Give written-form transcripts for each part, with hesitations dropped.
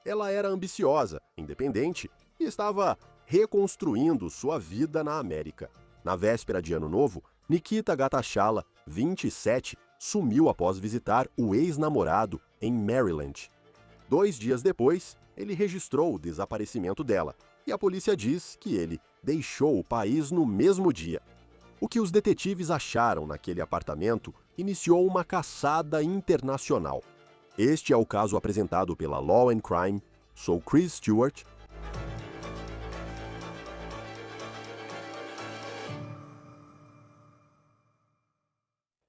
Ela era ambiciosa, independente e estava reconstruindo sua vida na América. Na véspera de Ano Novo, Nikita Gatashala, 27, sumiu após visitar o ex-namorado em Maryland. 2 dias depois, ele registrou o desaparecimento dela, e a polícia diz que ele deixou o país no mesmo dia. O que os detetives acharam naquele apartamento iniciou uma caçada internacional. Este é o caso apresentado pela Law and Crime. Sou Chris Stewart.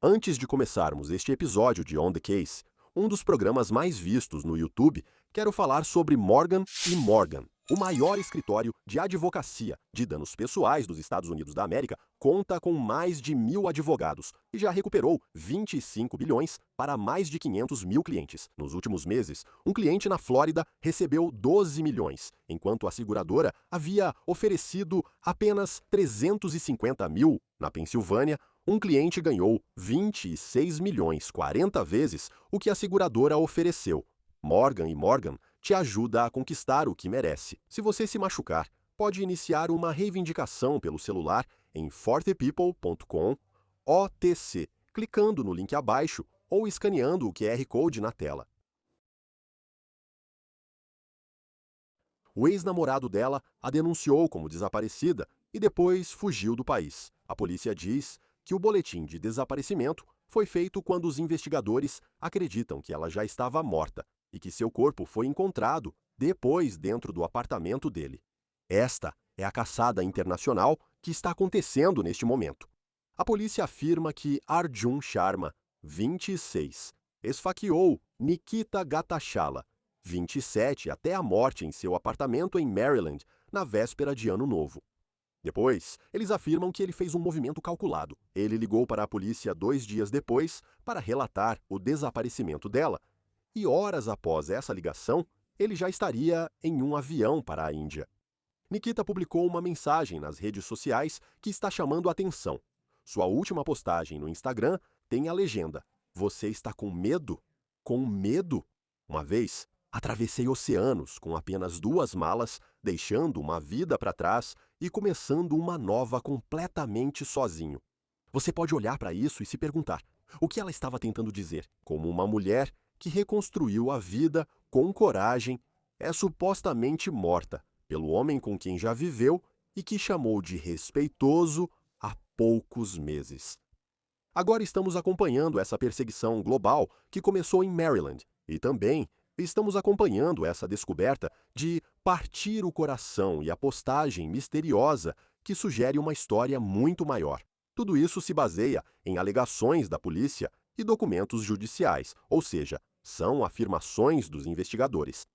Antes de começarmos este episódio de On the Case, um dos programas mais vistos no YouTube, quero falar sobre Morgan & Morgan. O maior escritório de advocacia de danos pessoais dos Estados Unidos da América conta com mais de 1.000 advogados e já recuperou 25 bilhões para mais de 500 mil clientes. Nos últimos meses, um cliente na Flórida recebeu 12 milhões, enquanto a seguradora havia oferecido apenas 350 mil. Na Pensilvânia, um cliente ganhou 26 milhões, 40 vezes o que a seguradora ofereceu. Morgan & Morgan te ajuda a conquistar o que merece. Se você se machucar, pode iniciar uma reivindicação pelo celular em fortepeople.com OTC, clicando no link abaixo ou escaneando o QR Code na tela. O ex-namorado dela a denunciou como desaparecida e depois fugiu do país. A polícia diz que o boletim de desaparecimento foi feito quando os investigadores acreditam que ela já estava morta e que seu corpo foi encontrado depois dentro do apartamento dele. Esta é a caçada internacional que está acontecendo neste momento. A polícia afirma que Arjun Sharma, 26, esfaqueou Nikita Gatashala, 27, até a morte em seu apartamento em Maryland, na véspera de Ano Novo. Depois, eles afirmam que ele fez um movimento calculado. Ele ligou para a polícia 2 dias depois para relatar o desaparecimento dela, e horas após essa ligação, ele já estaria em um avião para a Índia. Nikita publicou uma mensagem nas redes sociais que está chamando a atenção. Sua última postagem no Instagram tem a legenda: "Você está com medo? Com medo? Uma vez, atravessei oceanos com apenas 2 malas, deixando uma vida para trás e começando uma nova completamente sozinho." Você pode olhar para isso e se perguntar: o que ela estava tentando dizer? Como uma mulher que reconstruiu a vida com coragem, é supostamente morta pelo homem com quem já viveu e que chamou de respeitoso há poucos meses. Agora estamos acompanhando essa perseguição global que começou em Maryland e também estamos acompanhando essa descoberta de partir o coração e a postagem misteriosa que sugere uma história muito maior. Tudo isso se baseia em alegações da polícia e documentos judiciais, ou seja, são afirmações dos investigadores.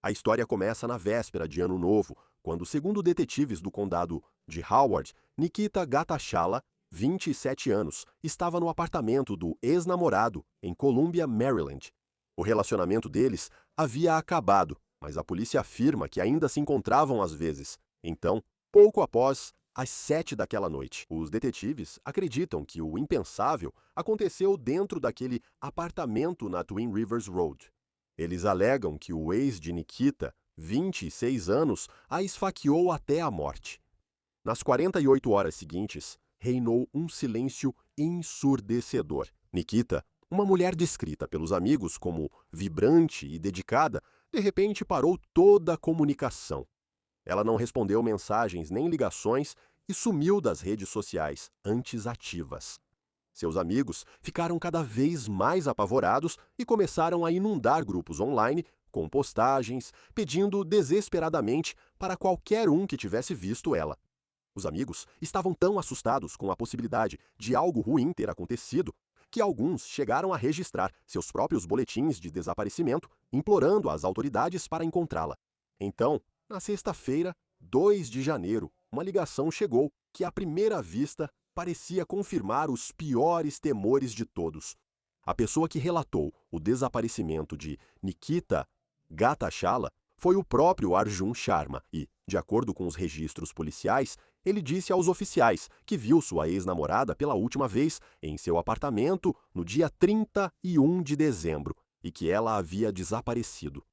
A história começa na véspera de Ano Novo, quando, segundo detetives do condado de Howard, Nikita Gatashala, 27 anos, estava no apartamento do ex-namorado em Columbia, Maryland. O relacionamento deles havia acabado, mas a polícia afirma que ainda se encontravam às vezes. Então, pouco após às 7 daquela noite, os detetives acreditam que o impensável aconteceu dentro daquele apartamento na Twin Rivers Road. Eles alegam que o ex de Nikita, 26 anos, a esfaqueou até a morte. Nas 48 horas seguintes, reinou um silêncio ensurdecedor. Nikita, uma mulher descrita pelos amigos como vibrante e dedicada, de repente parou toda a comunicação. Ela não respondeu mensagens nem ligações e sumiu das redes sociais, antes ativas. Seus amigos ficaram cada vez mais apavorados e começaram a inundar grupos online com postagens, pedindo desesperadamente para qualquer um que tivesse visto ela. Os amigos estavam tão assustados com a possibilidade de algo ruim ter acontecido que alguns chegaram a registrar seus próprios boletins de desaparecimento, implorando às autoridades para encontrá-la. Então, na sexta-feira, 2 de janeiro, uma ligação chegou que, à primeira vista, parecia confirmar os piores temores de todos. A pessoa que relatou o desaparecimento de Nikita Gatashala foi o próprio Arjun Sharma e, de acordo com os registros policiais, ele disse aos oficiais que viu sua ex-namorada pela última vez em seu apartamento no dia 31 de dezembro e que ela havia desaparecido.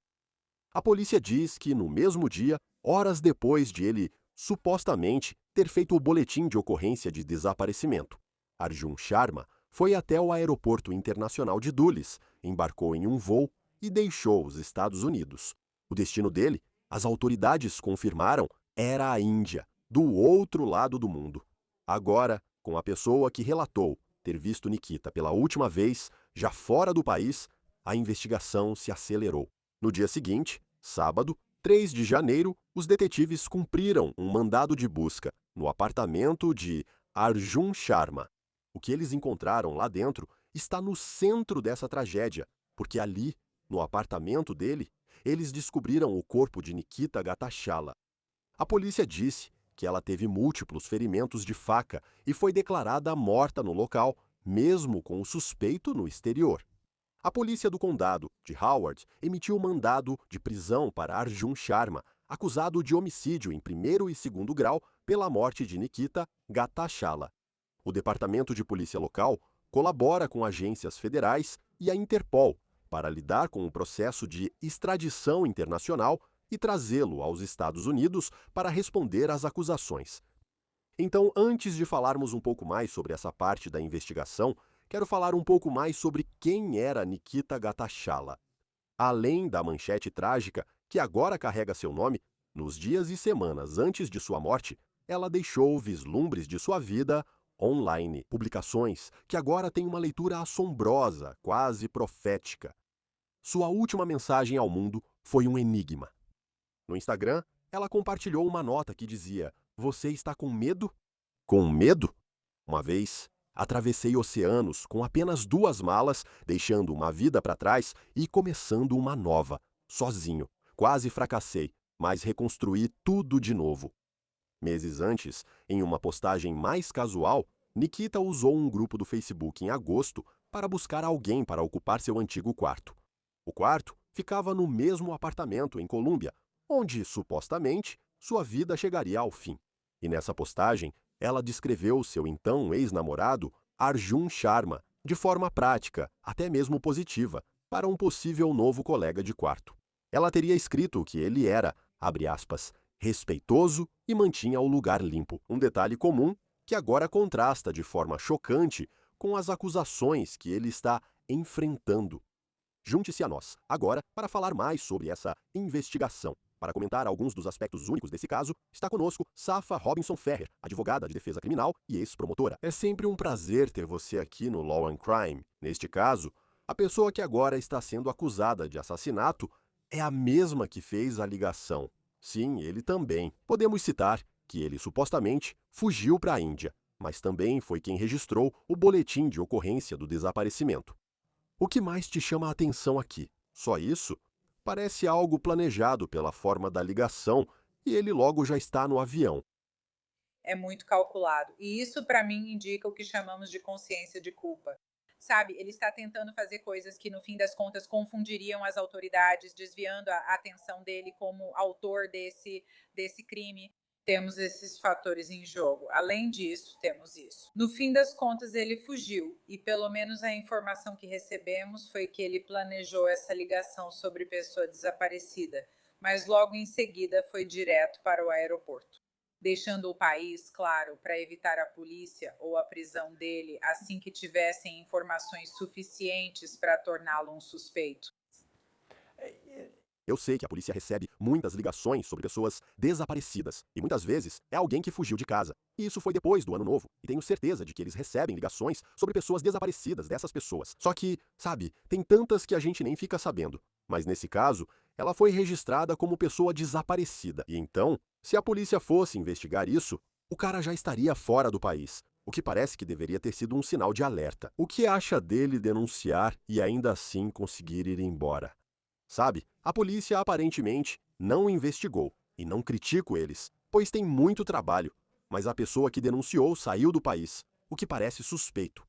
A polícia diz que no mesmo dia, horas depois de ele supostamente ter feito o boletim de ocorrência de desaparecimento, Arjun Sharma foi até o aeroporto internacional de Dulles, embarcou em um voo e deixou os Estados Unidos. O destino dele, as autoridades confirmaram, era a Índia, do outro lado do mundo. Agora, com a pessoa que relatou ter visto Nikita pela última vez, já fora do país, a investigação se acelerou. No dia seguinte, sábado, 3 de janeiro, os detetives cumpriram um mandado de busca no apartamento de Arjun Sharma. O que eles encontraram lá dentro está no centro dessa tragédia, porque ali, no apartamento dele, eles descobriram o corpo de Nikita Gatachala. A polícia disse que ela teve múltiplos ferimentos de faca e foi declarada morta no local, mesmo com o suspeito no exterior. A polícia do condado de Howard emitiu mandado de prisão para Arjun Sharma, acusado de homicídio em primeiro e segundo grau pela morte de Nikita Gatachala. O Departamento de Polícia Local colabora com agências federais e a Interpol para lidar com o processo de extradição internacional e trazê-lo aos Estados Unidos para responder às acusações. Então, antes de falarmos um pouco mais sobre essa parte da investigação, quero falar um pouco mais sobre quem era Nikita Gatachala. Além da manchete trágica, que agora carrega seu nome, nos dias e semanas antes de sua morte, ela deixou vislumbres de sua vida online, publicações que agora têm uma leitura assombrosa, quase profética. Sua última mensagem ao mundo foi um enigma. No Instagram, ela compartilhou uma nota que dizia: "Você está com medo?" Com medo? Uma vez, atravessei oceanos com apenas 2 malas, deixando uma vida para trás e começando uma nova, sozinho. Quase fracassei, mas reconstruí tudo de novo. Meses antes, em uma postagem mais casual, Nikita usou um grupo do Facebook em agosto para buscar alguém para ocupar seu antigo quarto. O quarto ficava no mesmo apartamento em Colômbia, onde, supostamente, sua vida chegaria ao fim. E nessa postagem, ela descreveu seu então ex-namorado, Arjun Sharma, de forma prática, até mesmo positiva, para um possível novo colega de quarto. Ela teria escrito que ele era, abre aspas, respeitoso e mantinha o lugar limpo. Um detalhe comum que agora contrasta de forma chocante com as acusações que ele está enfrentando. Junte-se a nós, agora, para falar mais sobre essa investigação. Para comentar alguns dos aspectos únicos desse caso, está conosco Safa Robinson Ferrer, advogada de defesa criminal e ex-promotora. É sempre um prazer ter você aqui no Law and Crime. Neste caso, a pessoa que agora está sendo acusada de assassinato é a mesma que fez a ligação. Sim, ele também. Podemos citar que ele supostamente fugiu para a Índia, mas também foi quem registrou o boletim de ocorrência do desaparecimento. O que mais te chama a atenção aqui? Só isso? Parece algo planejado pela forma da ligação e ele logo já está no avião. É muito calculado. E isso, para mim, indica o que chamamos de consciência de culpa. Sabe, ele está tentando fazer coisas que, no fim das contas, confundiriam as autoridades, desviando a atenção dele como autor desse crime. Temos esses fatores em jogo. Além disso, temos isso. No fim das contas, ele fugiu, e pelo menos a informação que recebemos foi que ele planejou essa ligação sobre pessoa desaparecida, mas logo em seguida foi direto para o aeroporto, deixando o país, claro, para evitar a polícia ou a prisão dele assim que tivessem informações suficientes para torná-lo um suspeito. Eu sei que a polícia recebe muitas ligações sobre pessoas desaparecidas e muitas vezes é alguém que fugiu de casa. E isso foi depois do ano novo. E tenho certeza de que eles recebem ligações sobre pessoas desaparecidas dessas pessoas. Só que, sabe, tem tantas que a gente nem fica sabendo. Mas nesse caso, ela foi registrada como pessoa desaparecida. E então, se a polícia fosse investigar isso, o cara já estaria fora do país. O que parece que deveria ter sido um sinal de alerta. O que acha dele denunciar e ainda assim conseguir ir embora? Sabe, a polícia aparentemente não investigou, e não critico eles, pois tem muito trabalho, mas a pessoa que denunciou saiu do país, o que parece suspeito.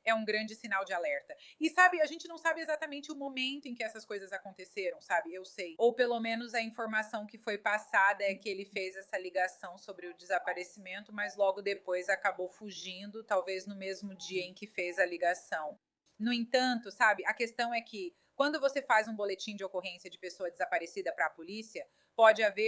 É um grande sinal de alerta. E sabe, a gente não sabe exatamente o momento em que essas coisas aconteceram, sabe? Eu sei. Ou pelo menos a informação que foi passada é que ele fez essa ligação sobre o desaparecimento, mas logo depois acabou fugindo, talvez no mesmo dia em que fez a ligação. No entanto, sabe, a questão é que Quando você faz um boletim de ocorrência de pessoa desaparecida para a polícia,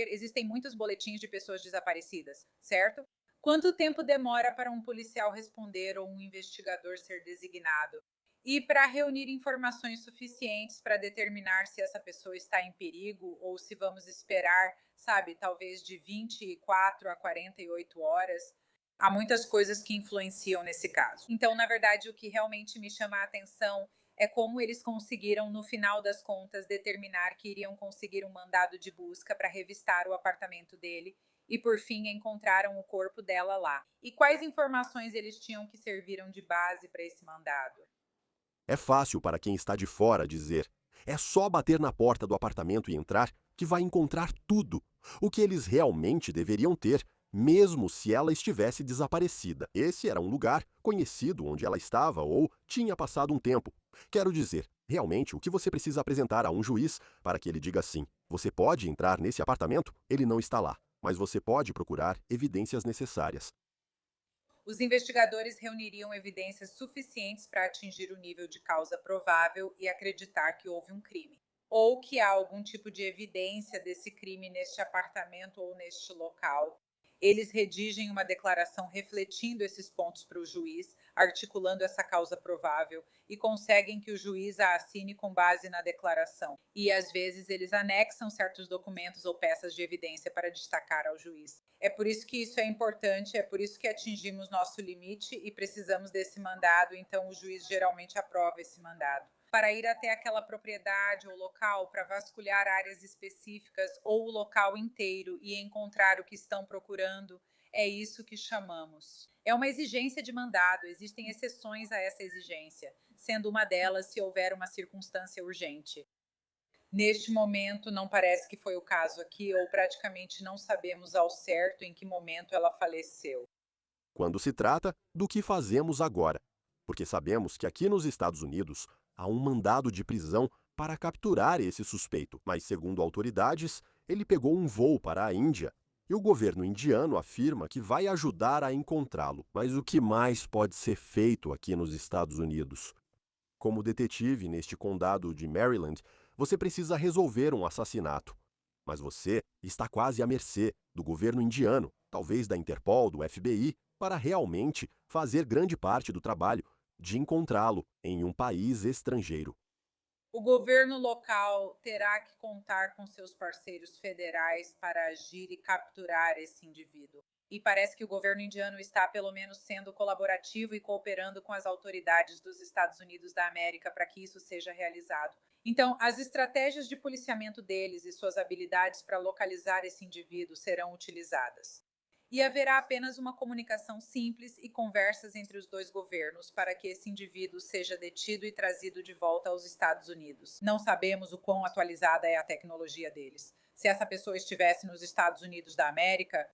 existem muitos boletins de pessoas desaparecidas, certo? Quanto tempo demora para um policial responder ou um investigador ser designado? E para reunir informações suficientes para determinar se essa pessoa está em perigo ou se vamos esperar, sabe, talvez de 24 a 48 horas. Há muitas coisas que influenciam nesse caso. Então, na verdade, o que realmente me chama a atenção é como eles conseguiram, no final das contas, determinar que iriam conseguir um mandado de busca para revistar o apartamento dele e, por fim, encontraram o corpo dela lá. E quais informações eles tinham que serviram de base para esse mandado? É fácil para quem está de fora dizer: é só bater na porta do apartamento e entrar que vai encontrar tudo. O que eles realmente deveriam ter, mesmo se ela estivesse desaparecida. Esse era um lugar conhecido onde ela estava ou tinha passado um tempo. Quero dizer, realmente o que você precisa apresentar a um juiz para que ele diga sim. Você pode entrar nesse apartamento? Ele não está lá, mas você pode procurar evidências necessárias. Os investigadores reuniriam evidências suficientes para atingir o nível de causa provável e acreditar que houve um crime, ou que há algum tipo de evidência desse crime neste apartamento ou neste local. Eles redigem uma declaração refletindo esses pontos para o juiz, articulando essa causa provável, e conseguem que o juiz a assine com base na declaração. E às vezes eles anexam certos documentos ou peças de evidência para destacar ao juiz. É por isso que isso é importante, é por isso que atingimos nosso limite e precisamos desse mandado, então o juiz geralmente aprova esse mandado. Para ir até aquela propriedade ou local para vasculhar áreas específicas ou o local inteiro e encontrar o que estão procurando, é isso que chamamos. É uma exigência de mandado, existem exceções a essa exigência, sendo uma delas se houver uma circunstância urgente. Neste momento, não parece que foi o caso aqui, ou praticamente não sabemos ao certo em que momento ela faleceu. Quando se trata do que fazemos agora, porque sabemos que aqui nos Estados Unidos há um mandado de prisão para capturar esse suspeito, mas, segundo autoridades, ele pegou um voo para a Índia e o governo indiano afirma que vai ajudar a encontrá-lo. Mas o que mais pode ser feito aqui nos Estados Unidos? Como detetive neste condado de Maryland, você precisa resolver um assassinato. Mas você está quase à mercê do governo indiano, talvez da Interpol, do FBI, para realmente fazer grande parte do trabalho de encontrá-lo em um país estrangeiro. O governo local terá que contar com seus parceiros federais para agir e capturar esse indivíduo. E parece que o governo indiano está, pelo menos, sendo colaborativo e cooperando com as autoridades dos Estados Unidos da América para que isso seja realizado. Então, as estratégias de policiamento deles e suas habilidades para localizar esse indivíduo serão utilizadas. E haverá apenas uma comunicação simples e conversas entre os dois governos para que esse indivíduo seja detido e trazido de volta aos Estados Unidos. Não sabemos o quão atualizada é a tecnologia deles. Se essa pessoa estivesse nos Estados Unidos da América,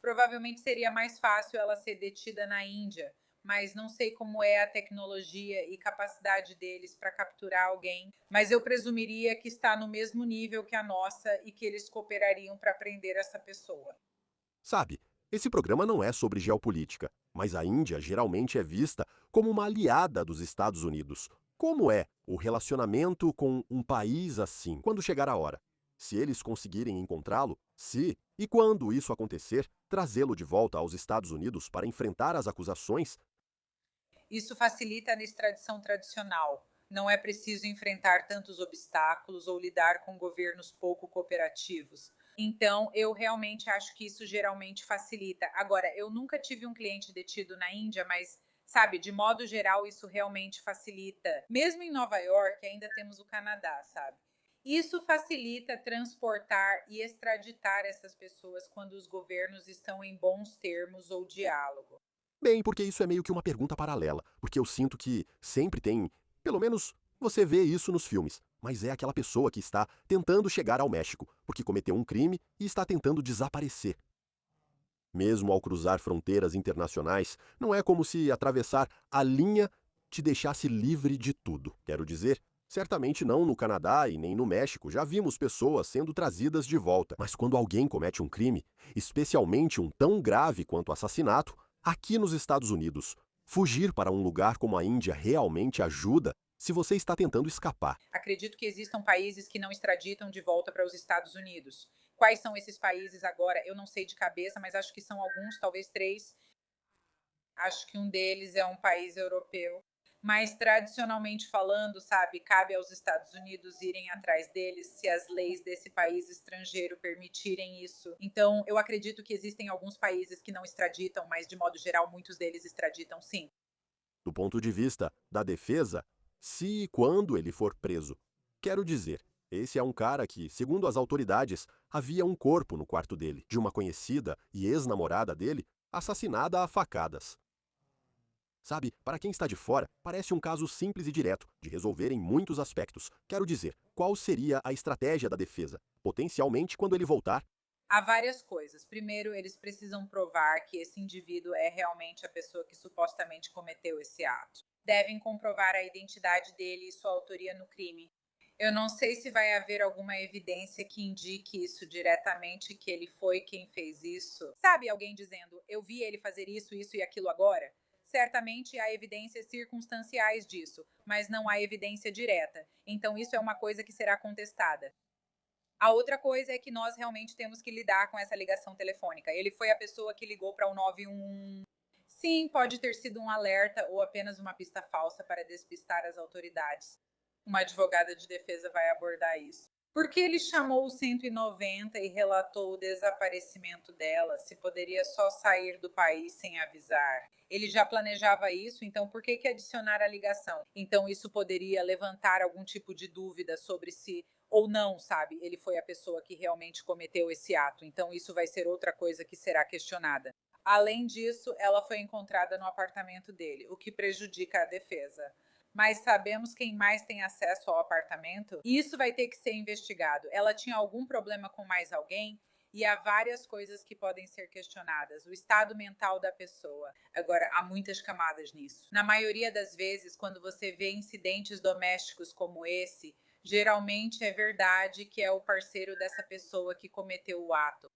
provavelmente seria mais fácil ela ser detida na Índia, mas não sei como é a tecnologia e capacidade deles para capturar alguém, mas eu presumiria que está no mesmo nível que a nossa e que eles cooperariam para prender essa pessoa. Sabe, esse programa não é sobre geopolítica, mas a Índia geralmente é vista como uma aliada dos Estados Unidos. Como é o relacionamento com um país assim quando chegar a hora? Se eles conseguirem encontrá-lo, se e quando isso acontecer, trazê-lo de volta aos Estados Unidos para enfrentar as acusações. Isso facilita a extradição tradicional. Não é preciso enfrentar tantos obstáculos ou lidar com governos pouco cooperativos. Então, eu realmente acho que isso geralmente facilita. Agora, eu nunca tive um cliente detido na Índia, mas, sabe, de modo geral, isso realmente facilita. Mesmo em Nova York, ainda temos o Canadá, sabe? Isso facilita transportar e extraditar essas pessoas quando os governos estão em bons termos ou diálogo. Bem, porque isso é meio que uma pergunta paralela, porque eu sinto que sempre tem, pelo menos você vê isso nos filmes, mas é aquela pessoa que está tentando chegar ao México, porque cometeu um crime e está tentando desaparecer. Mesmo ao cruzar fronteiras internacionais, não é como se atravessar a linha te deixasse livre de tudo. Quero dizer, certamente não no Canadá e nem no México já vimos pessoas sendo trazidas de volta. Mas quando alguém comete um crime, especialmente um tão grave quanto assassinato, aqui nos Estados Unidos, fugir para um lugar como a Índia realmente ajuda? se você está tentando escapar. Acredito que existam países que não extraditam de volta para os Estados Unidos. Quais são esses países agora? Eu não sei de cabeça, mas acho que são alguns, talvez três. Acho que um deles é um país europeu. Mas tradicionalmente falando, sabe, cabe aos Estados Unidos irem atrás deles se as leis desse país estrangeiro permitirem isso. Então, eu acredito que existem alguns países que não extraditam, mas de modo geral, muitos deles extraditam sim. Do ponto de vista da defesa, se e quando ele for preso. Quero dizer, esse é um cara que, segundo as autoridades, havia um corpo no quarto dele, de uma conhecida e ex-namorada dele, assassinada a facadas. Sabe, para quem está de fora, parece um caso simples e direto, de resolver em muitos aspectos. Quero dizer, qual seria a estratégia da defesa? Potencialmente, quando ele voltar, Há várias coisas. Primeiro, eles precisam provar que esse indivíduo é realmente a pessoa que supostamente cometeu esse ato. Devem comprovar a identidade dele e sua autoria no crime. Eu não sei se vai haver alguma evidência que indique isso diretamente, que ele foi quem fez isso. Sabe, alguém dizendo, eu vi ele fazer isso, isso e aquilo agora? Certamente há evidências circunstanciais disso, mas não há evidência direta. Então isso é uma coisa que será contestada. A outra coisa é que nós realmente temos que lidar com essa ligação telefônica. Ele foi a pessoa que ligou para o 911. Sim, pode ter sido um alerta ou apenas uma pista falsa para despistar as autoridades. Uma advogada de defesa vai abordar isso. Por que ele chamou o 190 e relatou o desaparecimento dela, se poderia só sair do país sem avisar? Ele já planejava isso, então por que adicionar a ligação? Então isso poderia levantar algum tipo de dúvida sobre se ou não, sabe? Ele foi a pessoa que realmente cometeu esse ato. Então isso vai ser outra coisa que será questionada. Além disso, ela foi encontrada no apartamento dele, o que prejudica a defesa. Mas sabemos quem mais tem acesso ao apartamento? Isso vai ter que ser investigado. Ela tinha algum problema com mais alguém? E há várias coisas que podem ser questionadas. O estado mental da pessoa. Agora, há muitas camadas nisso. Na maioria das vezes, quando você vê incidentes domésticos como esse, geralmente é verdade que é o parceiro dessa pessoa que cometeu o ato.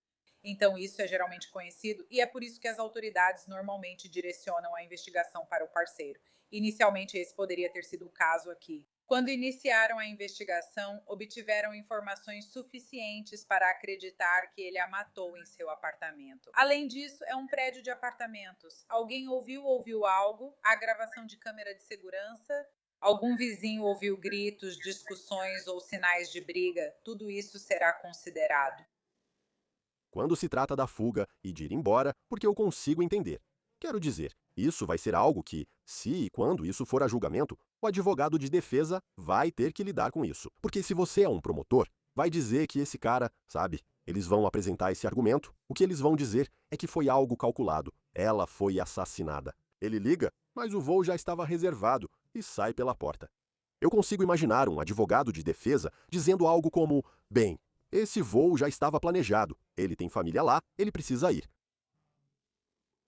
Então, isso é geralmente conhecido e é por isso que as autoridades normalmente direcionam a investigação para o parceiro. Inicialmente, esse poderia ter sido o caso aqui. Quando iniciaram a investigação, obtiveram informações suficientes para acreditar que ele a matou em seu apartamento. Além disso, é um prédio de apartamentos. Alguém ouviu algo? A gravação de câmera de segurança? Algum vizinho ouviu gritos, discussões ou sinais de briga? Tudo isso será considerado. quando se trata da fuga e de ir embora, porque eu consigo entender. Quero dizer, isso vai ser algo que, se e quando isso for a julgamento, o advogado de defesa vai ter que lidar com isso. Porque se você é um promotor, vai dizer que esse cara, sabe, eles vão apresentar esse argumento, o que eles vão dizer é que foi algo calculado. Ela foi assassinada. Ele liga, mas o voo já estava reservado e sai pela porta. Eu consigo imaginar um advogado de defesa dizendo algo como: bem, esse voo já estava planejado, ele tem família lá, ele precisa ir.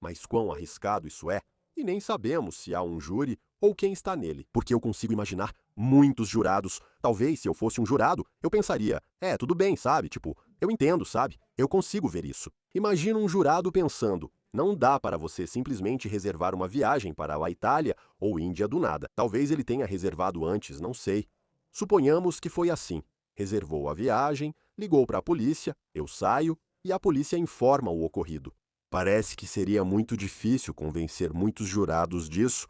Mas quão arriscado isso é, e nem sabemos se há um júri ou quem está nele, porque eu consigo imaginar muitos jurados. Talvez, se eu fosse um jurado, eu pensaria: tudo bem, sabe? Tipo, eu entendo, sabe? Eu consigo ver isso. Imagina um jurado pensando: não dá para você simplesmente reservar uma viagem para a Itália ou Índia do nada. Talvez ele tenha reservado antes, não sei. Suponhamos que foi assim. Reservou a viagem, ligou para a polícia, eu saio e a polícia informa o ocorrido. Parece que seria muito difícil convencer muitos jurados disso.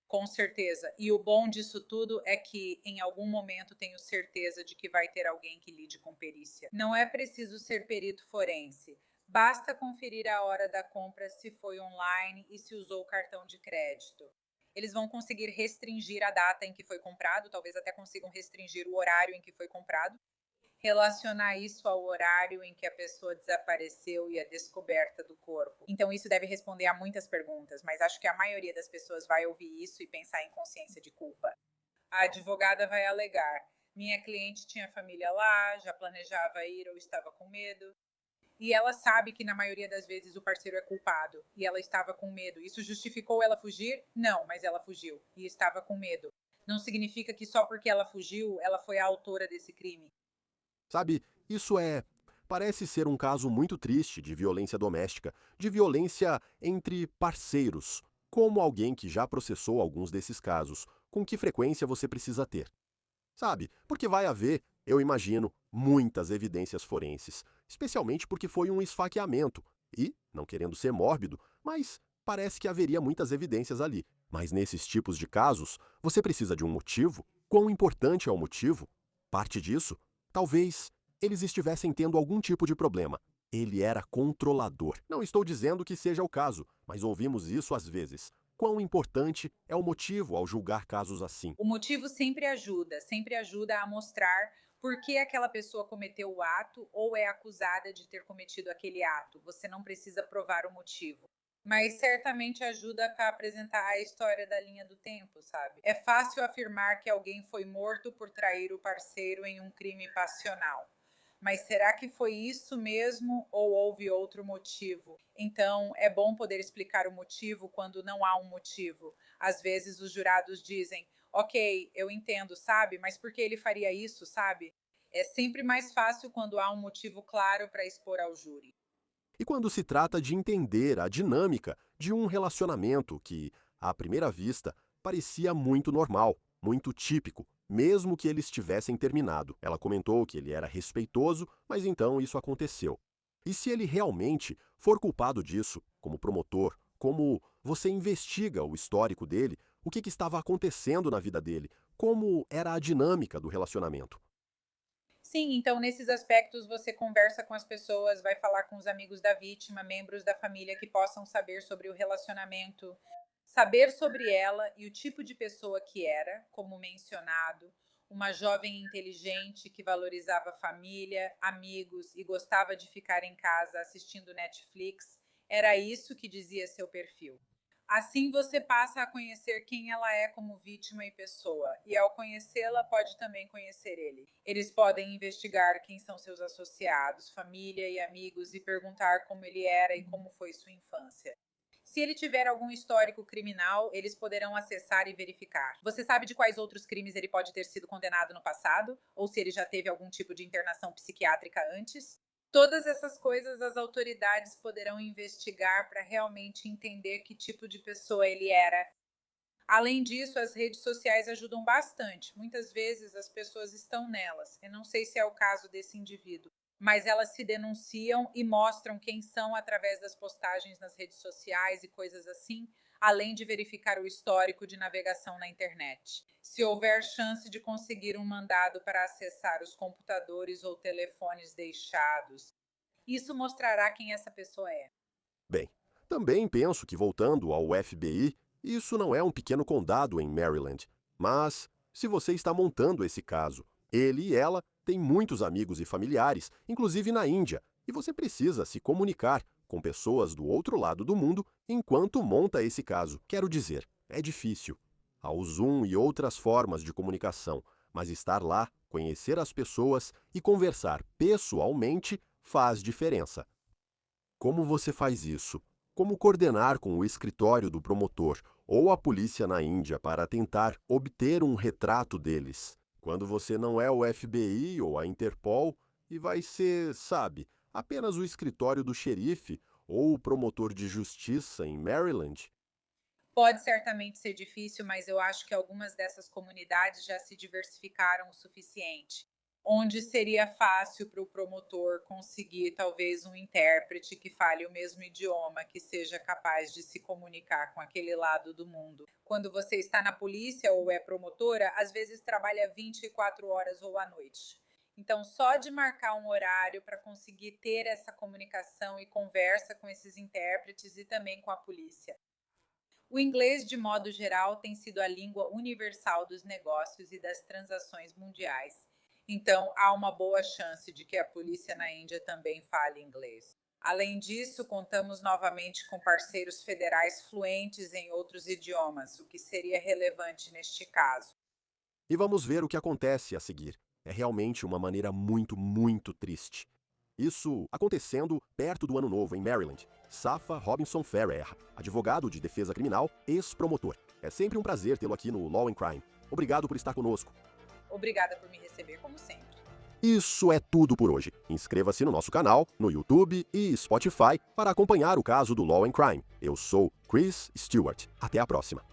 Com certeza. E o bom disso tudo é que, em algum momento, tenho certeza de que vai ter alguém que lide com perícia. Não é preciso ser perito forense. Basta conferir a hora da compra, se foi online e se usou cartão de crédito. Eles vão conseguir restringir a data em que foi comprado, talvez até consigam restringir o horário em que foi comprado, relacionar isso ao horário em que a pessoa desapareceu e a descoberta do corpo. Então isso deve responder a muitas perguntas, mas acho que a maioria das pessoas vai ouvir isso e pensar em consciência de culpa. A advogada vai alegar: minha cliente tinha família lá, já planejava ir ou estava com medo. E ela sabe que na maioria das vezes o parceiro é culpado e ela estava com medo. Isso justificou ela fugir? Não, mas ela fugiu e estava com medo. Não significa que só porque ela fugiu, ela foi a autora desse crime. Sabe, parece ser um caso muito triste de violência doméstica, de violência entre parceiros. Como alguém que já processou alguns desses casos, com que frequência você precisa ter. Sabe, porque vai haver, eu imagino, muitas evidências forenses, especialmente porque foi um esfaqueamento. E, não querendo ser mórbido, mas parece que haveria muitas evidências ali. Mas nesses tipos de casos, você precisa de um motivo. Quão importante é o motivo? Parte disso, talvez eles estivessem tendo algum tipo de problema. Ele era controlador. Não estou dizendo que seja o caso, mas ouvimos isso às vezes. Quão importante é o motivo ao julgar casos assim? O motivo sempre ajuda a mostrar por que aquela pessoa cometeu o ato ou é acusada de ter cometido aquele ato. Você não precisa provar o motivo. Mas certamente ajuda a apresentar a história da linha do tempo, sabe? É fácil afirmar que alguém foi morto por trair o parceiro em um crime passional. Mas será que foi isso mesmo ou houve outro motivo? Então, é bom poder explicar o motivo quando não há um motivo. Às vezes os jurados dizem: ok, eu entendo, sabe? Mas por que ele faria isso, sabe? É sempre mais fácil quando há um motivo claro para expor ao júri. E quando se trata de entender a dinâmica de um relacionamento que, à primeira vista, parecia muito normal, muito típico, mesmo que eles tivessem terminado. Ela comentou que ele era respeitoso, mas então isso aconteceu. E se ele realmente for culpado disso, como promotor, como você investiga o histórico dele, o que estava acontecendo na vida dele, como era a dinâmica do relacionamento? Sim, então nesses aspectos você conversa com as pessoas, vai falar com os amigos da vítima, membros da família que possam saber sobre o relacionamento, saber sobre ela e o tipo de pessoa que era, como mencionado, uma jovem inteligente que valorizava a família, amigos e gostava de ficar em casa assistindo Netflix, era isso que dizia seu perfil. Assim você passa a conhecer quem ela é como vítima e pessoa, e ao conhecê-la pode também conhecer ele. Eles podem investigar quem são seus associados, família e amigos e perguntar como ele era e como foi sua infância. Se ele tiver algum histórico criminal, eles poderão acessar e verificar. Você sabe de quais outros crimes ele pode ter sido condenado no passado? Ou se ele já teve algum tipo de internação psiquiátrica antes? Todas essas coisas as autoridades poderão investigar para realmente entender que tipo de pessoa ele era. Além disso, as redes sociais ajudam bastante. Muitas vezes as pessoas estão nelas. Eu não sei se é o caso desse indivíduo, mas elas se denunciam e mostram quem são através das postagens nas redes sociais e coisas assim, além de verificar o histórico de navegação na internet. Se houver chance de conseguir um mandado para acessar os computadores ou telefones deixados, isso mostrará quem essa pessoa é. Bem, também penso que, voltando ao FBI, isso não é um pequeno condado em Maryland. Mas, se você está montando esse caso, ele e ela têm muitos amigos e familiares, inclusive na Índia, e você precisa se comunicar com pessoas do outro lado do mundo enquanto monta esse caso. Quero dizer, é difícil. Há o Zoom e outras formas de comunicação, mas estar lá, conhecer as pessoas e conversar pessoalmente faz diferença. Como você faz isso? Como coordenar com o escritório do promotor ou a polícia na Índia para tentar obter um retrato deles? Quando você não é o FBI ou a Interpol e vai ser, sabe, apenas o escritório do xerife ou o promotor de justiça em Maryland? Pode certamente ser difícil, mas eu acho que algumas dessas comunidades já se diversificaram o suficiente, onde seria fácil para o promotor conseguir talvez um intérprete que fale o mesmo idioma, que seja capaz de se comunicar com aquele lado do mundo. Quando você está na polícia ou é promotora, às vezes trabalha 24 horas ou à noite. Então, só de marcar um horário para conseguir ter essa comunicação e conversa com esses intérpretes e também com a polícia. O inglês, de modo geral, tem sido a língua universal dos negócios e das transações mundiais. Então, há uma boa chance de que a polícia na Índia também fale inglês. Além disso, contamos novamente com parceiros federais fluentes em outros idiomas, o que seria relevante neste caso. E vamos ver o que acontece a seguir. É realmente uma maneira muito triste. Isso acontecendo perto do Ano Novo, em Maryland. Safa Robinson Ferrer, advogado de defesa criminal, ex-promotor. É sempre um prazer tê-lo aqui no Law and Crime. Obrigado por estar conosco. Obrigada por me receber, como sempre. Isso é tudo por hoje. Inscreva-se no nosso canal, no YouTube e Spotify para acompanhar o caso do Law and Crime. Eu sou Chris Stewart. Até a próxima.